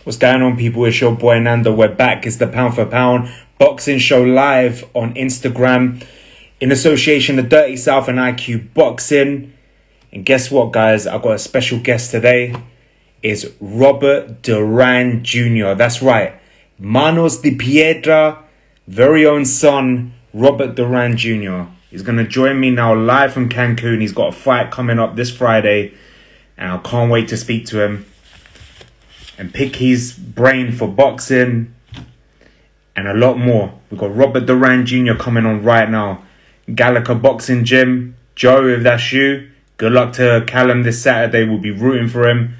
What's going on, people? It's your boy Nando. We're back. It's the Pound for Pound boxing show live on Instagram in association with Dirty South and IQ Boxing. And guess what, guys? I've got a special guest today. It's Robert Duran Jr. That's right. Manos de Piedra, very own son, Robert Duran Jr. He's going to join me now live from Cancun. He's got a fight coming up this Friday. And I can't wait to speak to him and pick his brain for boxing and a lot more. We've got Robert Duran Jr. coming on right now. Gallagher Boxing Gym. Joe, if that's you, good luck to Callum this Saturday. We'll be rooting for him.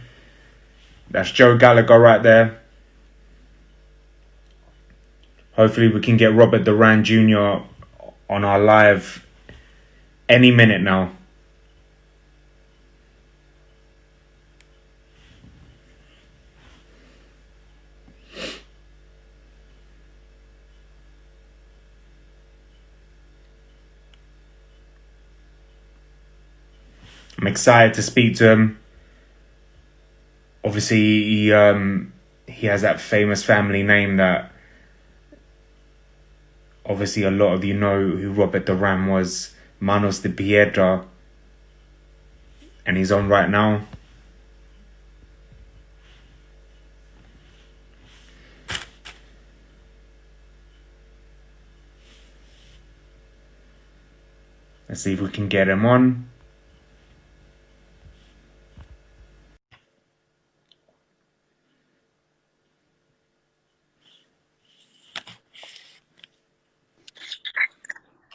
That's Joe Gallagher right there. Hopefully we can get Robert Duran Jr. on our live any minute now. I'm excited to speak to him. Obviously, he has that famous family name that obviously a lot of you know who Robert Duran was. Manos de Piedra. And he's on right now. Let's see if we can get him on.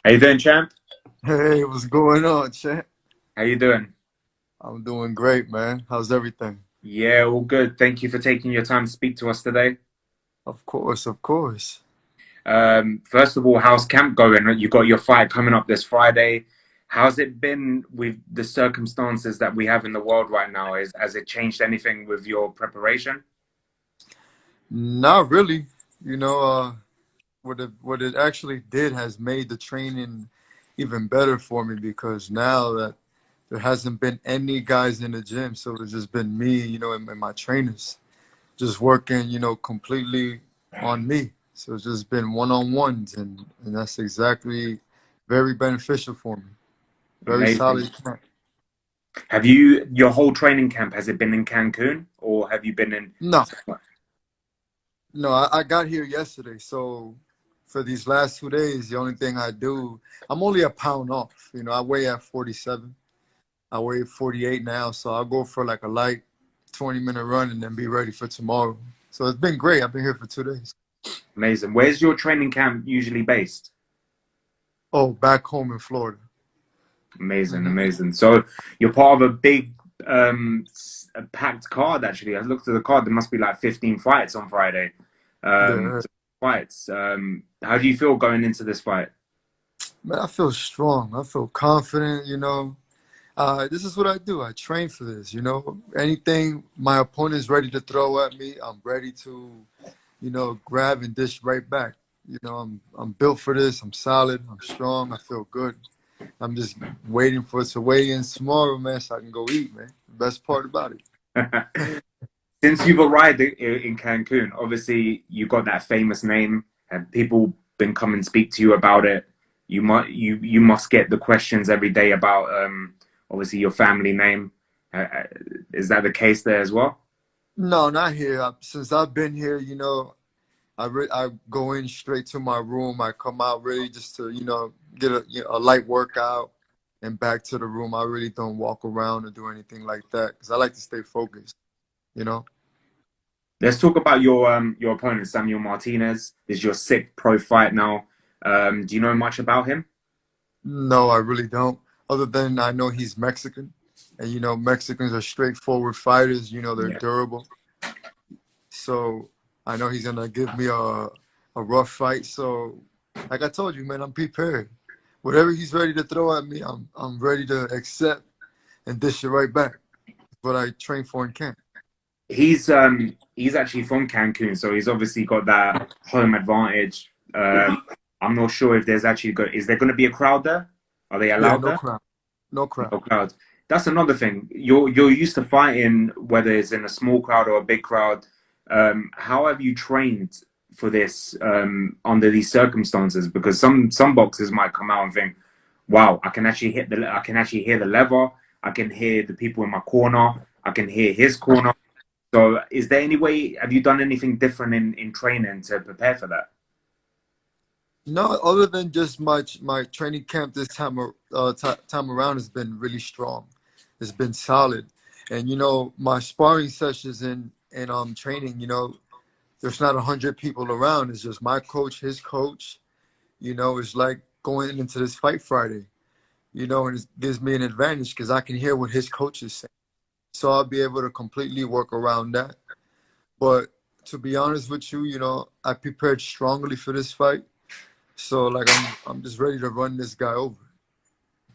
How you doing, champ? Hey, what's going on, champ? How you doing? I'm doing great, man. How's everything? Yeah, all good. Thank you for taking your time to speak to us today. Of course, of course. First of all, how's camp going? You got your fight coming up this Friday. How's it been with the circumstances that we have in the world right now? Has it changed anything with your preparation? Not really. You know, what it actually did has made the training even better for me because now that there hasn't been any guys in the gym, so it's just been me, and my trainers just working, completely on me. So it's just been one-on-ones, and that's exactly very beneficial for me. Very Amazing. solid camp. Have you, your whole training camp, has it been in Cancun or have you been in? No, no, I got here yesterday, so for these last 2 days, the only thing I do, I'm only a pound off. I weigh at 47. I weigh 48 now, so I'll go for like a light 20-minute run and then be ready for tomorrow. So it's been great. I've been here for 2 days. Amazing. Where's your training camp usually based? Oh, back home in Florida. Amazing, amazing. So you're part of a big packed card, actually. I looked at the card. There must be like 15 fights on Friday. Yeah. Fights. How do you feel going into this fight? Man, I feel strong. I feel confident, This is what I do. I train for this, Anything my opponent is ready to throw at me, I'm ready to, grab and dish right back. I'm built for this. I'm solid. I'm strong. I feel good. I'm just waiting for it to weigh in tomorrow, man, so I can go eat, man. The best part about it. Since you've arrived in Cancun, obviously you got that famous name, and people been come and speak to you about it. You must get the questions every day about obviously your family name. Is that the case there as well? No, not here. Since I've been here, I go in straight to my room. I come out really just to, get a light workout and back to the room. I really don't walk around or do anything like that because I like to stay focused, Let's talk about your opponent, Samuel Martinez. This is your sixth pro fight now. Do you know much about him? No, I really don't. Other than I know he's Mexican. And, Mexicans are straightforward fighters. They're durable. So I know he's going to give me a rough fight. So like I told you, man, I'm prepared. Whatever he's ready to throw at me, I'm ready to accept and dish it right back. That's what I train for in camp. He's actually from Cancun, so he's obviously got that home advantage. I'm not sure if there's actually is there going to be a crowd there? Are they allowed no there? crowd. No crowd. No crowd. That's another thing. You're used to fighting whether it's in a small crowd or a big crowd. How have you trained for this under these circumstances? Because some boxers might come out and think, "Wow, I can actually hear the lever. I can hear the people in my corner. I can hear his corner." So, is there any way? Have you done anything different in training to prepare for that? No, other than just my training camp this time around has been really strong. It's been solid, and my sparring sessions and training. There's not 100 people around. It's just my coach, his coach. It's like going into this fight Friday. And it gives me an advantage because I can hear what his coach is saying. So I'll be able to completely work around that. But to be honest with you, I prepared strongly for this fight. So like I'm just ready to run this guy over.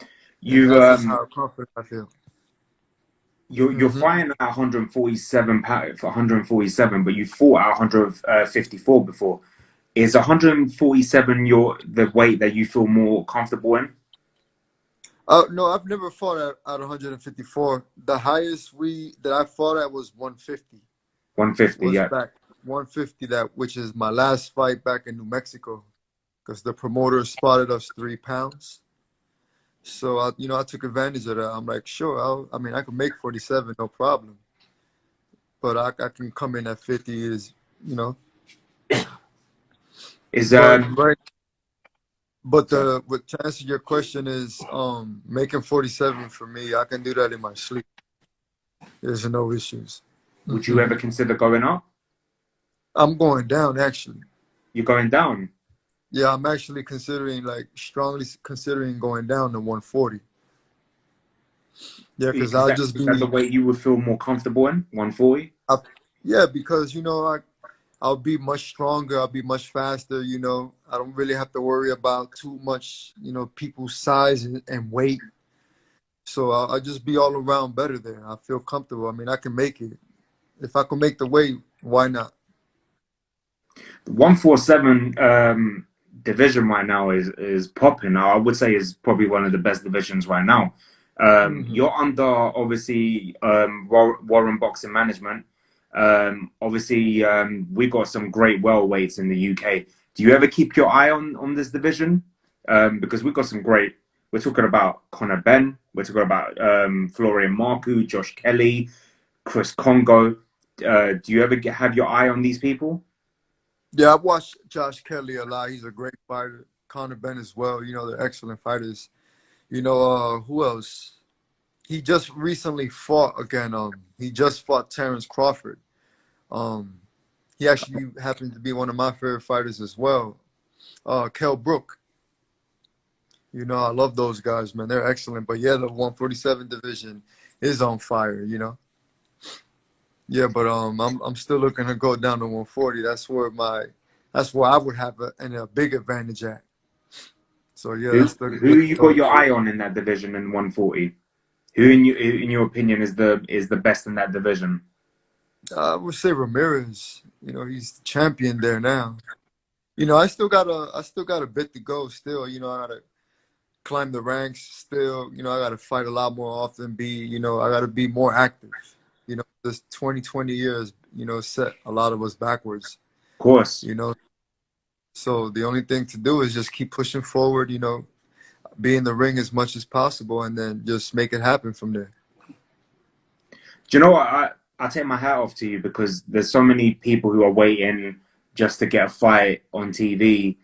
And You that's just how confident I feel. you're Hmm. fighting at 147 for 147, but you fought at 154 before. Is 147 the weight that you feel more comfortable in? No, I've never fought at 154. The highest that I fought at was 150. 150, Was yeah. back 150, that which is my last fight back in New Mexico, because the promoter spotted us 3 pounds. So I took advantage of that. I'm like, sure, I can make 47, no problem. But I can come in at 50 is, you know. Is But right, but sorry. but to answer your question is making 47 for me. I can do that in my sleep. There's no issues. Would you ever consider going up? I'm going down actually. You're going down. Yeah, I'm actually considering, like, strongly considering going down to 140. Yeah, because Is I'll that just is that the be, weight you would feel more comfortable in? 140? I, yeah, because I'll be much stronger. I'll be much faster. I don't really have to worry about too much. People's size and weight. So I'll just be all around better there. I feel comfortable. I mean, I can make it. If I can make the weight, why not? The 147 division right now is popping. I would say is probably one of the best divisions right now. Hmm. You're under obviously Warren Boxing Management. Obviously, we got some great welterweights in the UK. Do you ever keep your eye on this division? Because we've got some great. We're talking about Conor Ben. We're talking about Florian Marku, Josh Kelly, Chris Congo. Do you ever have your eye on these people? Yeah, I've watched Josh Kelly a lot. He's a great fighter. Conor Ben as well. They're excellent fighters. Who else? He just recently fought again. He just fought Terrence Crawford. Um, he actually happened to be one of my favorite fighters as well. Kell Brook. I love those guys, man. They're excellent. But yeah, the 147 division is on fire. Yeah, but I'm still looking to go down to 140. That's where I would have a big advantage at. So yeah, Who that's the who you got goal. your eye on in that division in 140? Who in your opinion is the best in that division? I would say Ramirez. He's the champion there now. I still got a bit to go. Still, I gotta climb the ranks. Still, I gotta fight a lot more often. I gotta be more active. This 2020 years, set a lot of us backwards. Of course. You know, so the only thing to do is just keep pushing forward. Be in the ring as much as possible, and then just make it happen from there. Do you know what? I take my hat off to you because there's so many people who are waiting just to get a fight on TV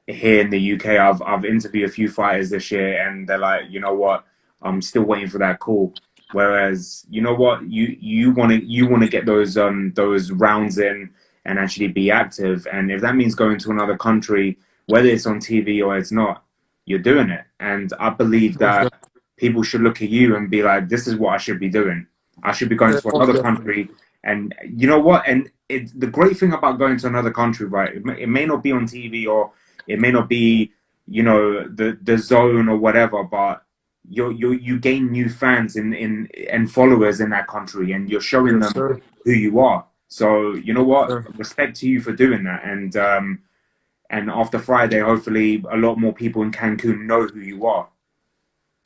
here in the UK. I've interviewed a few fighters this year, and they're like, you know what? I'm still waiting for that call. Whereas, you know what? You want to get those rounds in and actually be active. And if that means going to another country, whether it's on TV or it's not, you're doing it. And I believe Most that definitely. people should look at you and be like, this is what I should be doing. I should be going Yeah, to most another definitely. country. And you know what? And the great thing about going to another country, right? It may not be on TV or it may not be, the zone or whatever, but you gain new fans in and followers in that country, and you're showing Yes, them sir. who you are. So you know Yes, what? sir. Respect to you for doing that. And after Friday, hopefully, a lot more people in Cancun know who you are.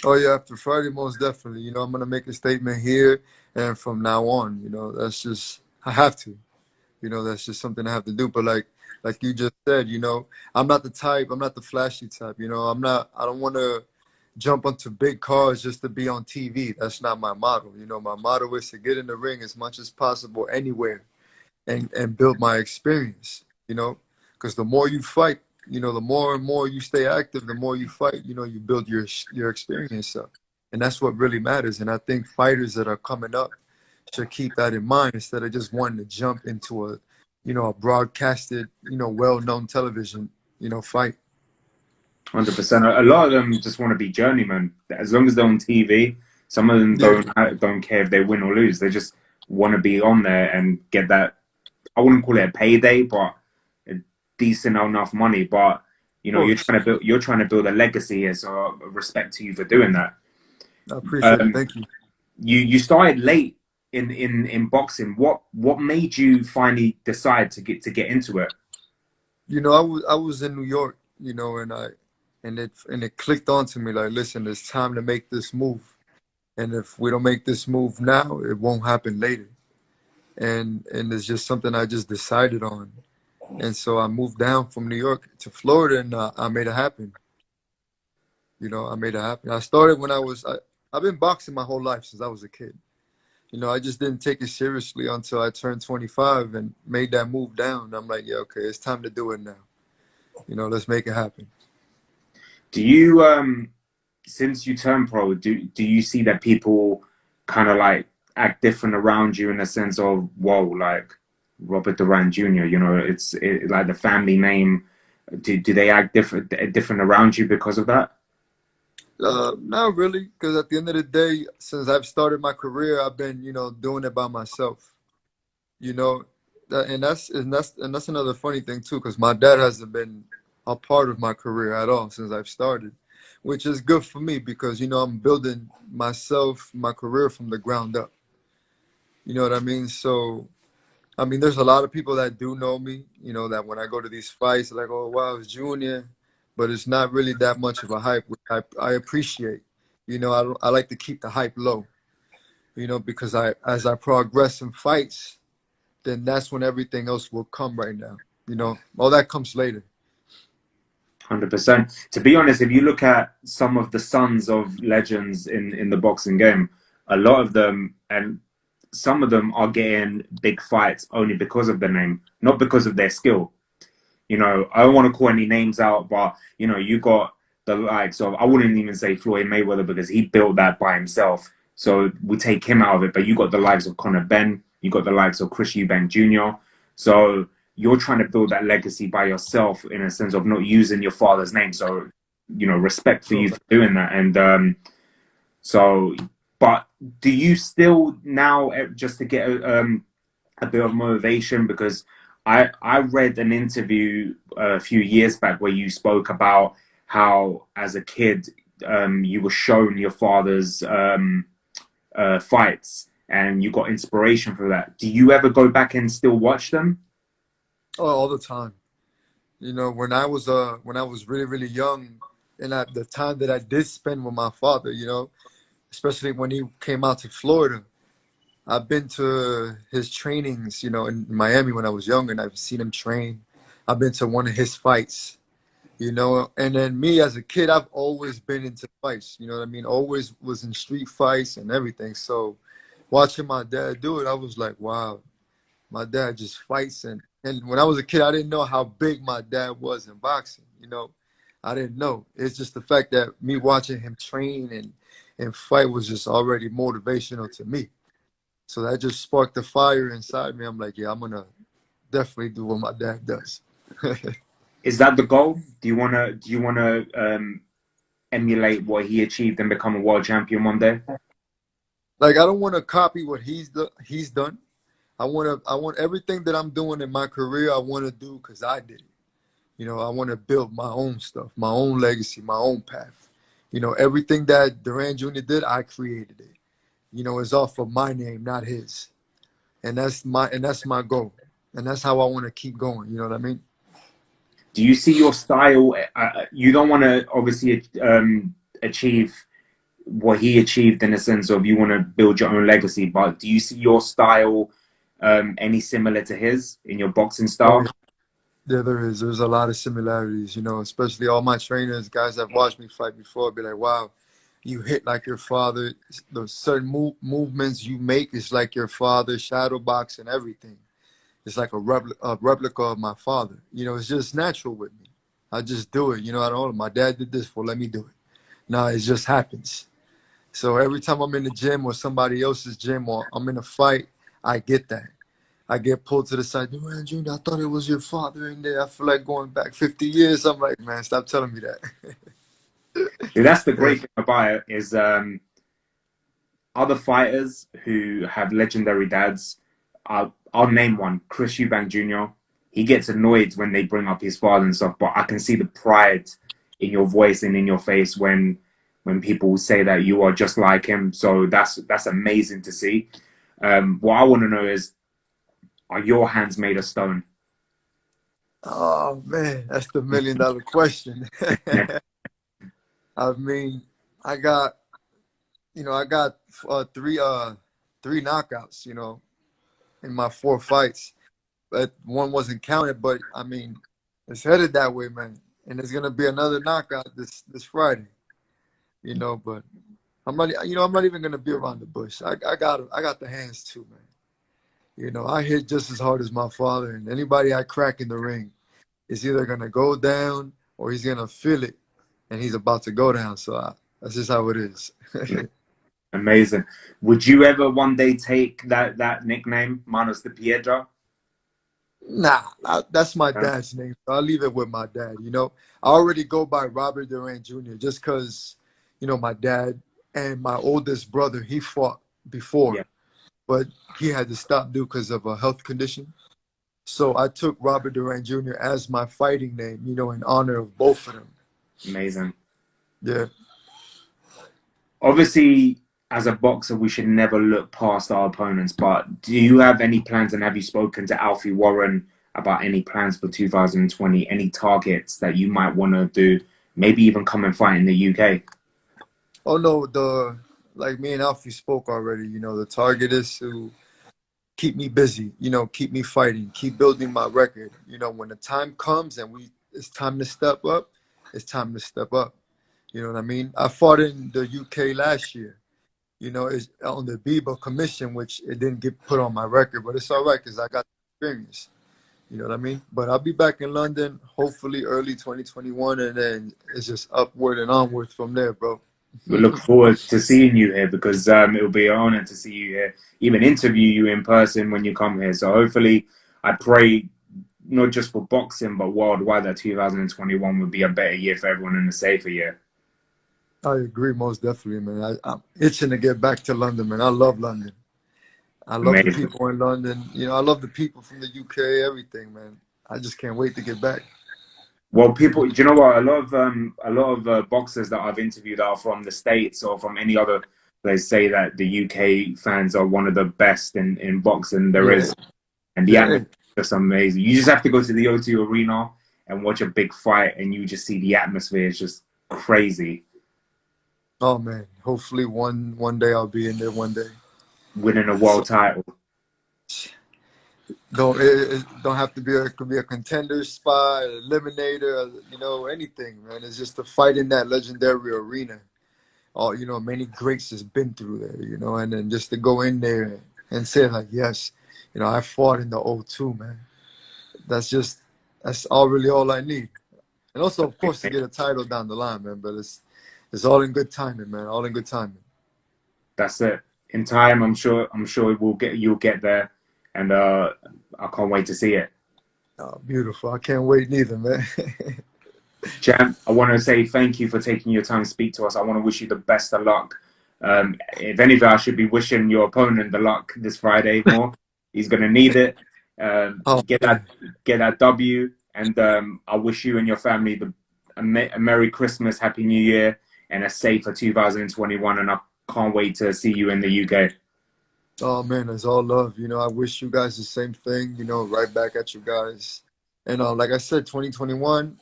Oh yeah, after Friday, most definitely. I'm gonna make a statement here, and from now on, that's just I have to. You know, that's just something I have to do. But like you just said, you know, I'm not the type. I'm not the flashy type. You know, I'm not. I don't want to jump onto big cars just to be on TV. That's not my motto. You know, my motto is to get in the ring as much as possible anywhere and build my experience. You know, because the more you fight, you know, the more and more you stay active, the more you fight. You know, you build your experience up, and that's what really matters. And I think fighters that are coming up should keep that in mind instead of just wanting to jump into a, you know, a broadcasted, you know, well-known television, you know, fight. 100%. A lot of them just want to be journeymen. As long as they're on TV, some of them Yeah, don't care if they win or lose. They just want to be on there and get that. I wouldn't call it a payday, but a decent enough money. But you of know, course. you're trying to build a legacy here. So respect to you for doing that. I appreciate it. Um, Thank you. you started late in boxing. What made you finally decide to get into it? You know, I was in New York, you know, and it clicked onto me like, listen, it's time to make this move. And if we don't make this move now, it won't happen later. And it's just something I just decided on. And so I moved down from New York to Florida, and I made it happen. You know, I made it happen. I started when I've been boxing my whole life since I was a kid. You know, I just didn't take it seriously until I turned 25 and made that move down. I'm like, yeah, okay, it's time to do it now. You know, let's make it happen. Do you since you turned pro, do you see that people kind of like act different around you in the sense of whoa, like Robert Duran Jr. You know, like the family name. Do they act different around you because of that? Not really, because at the end of the day, since I've started my career, I've been, you know, doing it by myself. You know, and that's another funny thing too, because my dad hasn't been a part of my career at all since I've started, which is good for me because you know I'm building myself, my career from the ground up. You know what I mean? So I mean, there's a lot of people that do know me, you know, that when I go to these fights, they're like, oh, wow, it's Junior. But it's not really that much of a hype, which I appreciate. You know, I like to keep the hype low, you know, because as I progress in fights, then that's when everything else will come right now. You know, all that comes later. 100%. To be honest, if you look at some of the sons of legends in the boxing game, a lot of them and some of them are getting big fights only because of the name, not because of their skill. You know, I don't want to call any names out, but you know, you got the likes of I wouldn't even say Floyd Mayweather because he built that by himself. So we take him out of it, but you got the likes of Conor Ben, you got the likes of Chris Eubank Jr. So you're trying to build that legacy by yourself in a sense of not using your father's name. So you know, respect for you So for doing that. And so, but do you still now just to get a bit of motivation because I read an interview a few years back where you spoke about how as a kid you were shown your father's fights and you got inspiration for that. Do you ever go back and still watch them? oh, all the time. You know, when I was really really young, and at the time that I did spend with my father, you know, especially when he came out to Florida. I've been to his trainings, you know, in Miami when I was younger, and I've seen him train. I've been to one of his fights, you know, and then me as a kid, I've always been into fights, you know what I mean? Always was in street fights and everything. So watching my dad do it, I was like, wow, my dad just fights. And when I was a kid, I didn't know how big my dad was in boxing, you know. I didn't know. It's just the fact that me watching him train and fight was just already motivational to me. So that just sparked the fire inside me. I'm like, yeah, I'm gonna definitely do what my dad does. Is that the goal? Do you wanna emulate what he achieved and become a world champion one day? Like I don't want to copy what he's done. I want everything that I'm doing in my career. I want to do because I did it. You know, I want to build my own stuff, my own legacy, my own path. You know, everything that Duran Jr. did, I created it. You know, it's off of my name, not his. And that's my goal. And that's how I want to keep going. You know what I mean? Do you see your style? You don't want to obviously achieve what he achieved in the sense of you want to build your own legacy, but do you see your style any similar to his in your boxing Oh, style? yeah. Yeah, there is. There's a lot of similarities, you know, especially all my trainers, guys that watched me fight before, be like, wow, you hit like your father. The certain movements you make is like your father, shadow box and everything. It's like a replica of my father. You know, it's just natural with me. I just do it. You know, I don't know. My dad did this for, let me do it. No, it just happens. So every time I'm in the gym or somebody else's gym or I'm in a fight, I get that. I get pulled to the side. Duran Jr., I thought it was your father in there. I feel like going back 50 years. I'm like, man, stop telling me that. See, that's the Yeah. great thing about it is other fighters who have legendary dads. I'll name one, Chris Eubank Jr. He gets annoyed when they bring up his father and stuff, but I can see the pride in your voice and in your face when people say that you are just like him. So that's amazing to see. What I want to know is, are your hands made of stone? Oh, man, that's the $1 million question. I mean, I got, I got three knockouts, in my 4 fights. But one wasn't counted, but I mean, it's headed that way, man. And there's gonna be another knockout this Friday, but I'm not even gonna be around the bush. I got the hands too, man. I hit just as hard as my father, and anybody I crack in the ring is either gonna go down or he's gonna feel it, and he's about to go down. So that's just how it is. Amazing. Would you ever one day take that nickname, Manos de Piedra? Nah, that's my Huh? dad's name. So I'll leave it with my dad. I already go by Robert Duran Jr. just because, my dad and my oldest brother, he fought Yeah, before, but he had to stop due because of a health condition. So I took Robert Duran Jr. as my fighting name, in honor of both of them. amazing. Yeah. Obviously, as a boxer, we should never look past our opponents. But do you have any plans, and have you spoken to Alfie Warren about any plans for 2020? Any targets that you might want to do? Maybe even come and fight in the UK. Oh no, like me and Alfie spoke already. The target is to keep me busy, keep me fighting, keep building my record. When the time comes and it's time to step up, it's time to step up. You know what I mean? I fought in the UK last year. It's on the BIBA commission, which it didn't get put on my record, but it's all right because I got the experience. You know what I mean? But I'll be back in London hopefully early 2021, and then it's just upward and onward from there, bro. We look forward to seeing you here because it'll be an honor to see you here, even interview you in person when you come here. So hopefully, I pray not just for boxing but worldwide that 2021 would be a better year for everyone and a safer year. I agree, most definitely, man. I'm itching to get back to London, man. I love London. I love the Amazing. people in London. I love the people from the UK, everything, man. I just can't wait to get back. Well, people, do you know what? A lot of boxers that I've interviewed are from the States or from any other place say that the UK fans are one of the best in boxing there Yeah, is, and the yeah. atmosphere is just amazing. You just have to go to the O2 Arena and watch a big fight, and you just see the atmosphere is just crazy. Oh man, hopefully one day I'll be in there one day. Winning a So world title, it don't have to be it could be a contender spot, eliminator, anything, man. It's just to fight in that legendary arena. All many greats has been through there, and then just to go in there and say like, yes, I fought in the O2, man. That's all I need. And also, of course, to get a title down the line, man. But it's all in good timing, man. All in good timing. that's it. In time, I'm sure you'll get there, and I can't wait to see it. Oh, beautiful. I can't wait neither, man. Champ, I want to say thank you for taking your time to speak to us. I want to wish you the best of luck. If anything, I should be wishing your opponent the luck this Friday more. He's going to need it. Oh Get that, man. get that W, and I wish you and your family a Merry Christmas, Happy New Year, and a safer 2021. And I can't wait to see you in the UK. Oh man, it's all love. I wish you guys the same thing, right back at you guys. And like I said, 2021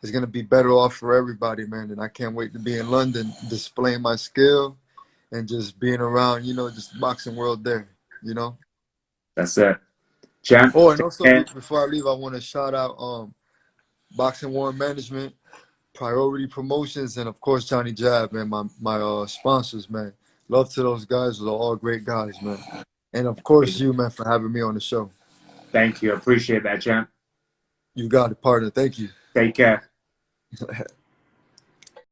is gonna be better off for everybody, man. And I can't wait to be in London, displaying my skill and just being around, just the boxing world there, you know. That's it. Champ, Oh, and take also care. before I leave, I want to shout out Boxing War Management, Priority Promotions, and of course Johnny Jab, man, my sponsors, man. Love to those guys. They're all great guys, man. And of course you, man, for having me on the show. Thank you. Appreciate that, champ. You got it, partner. Thank you. Take care.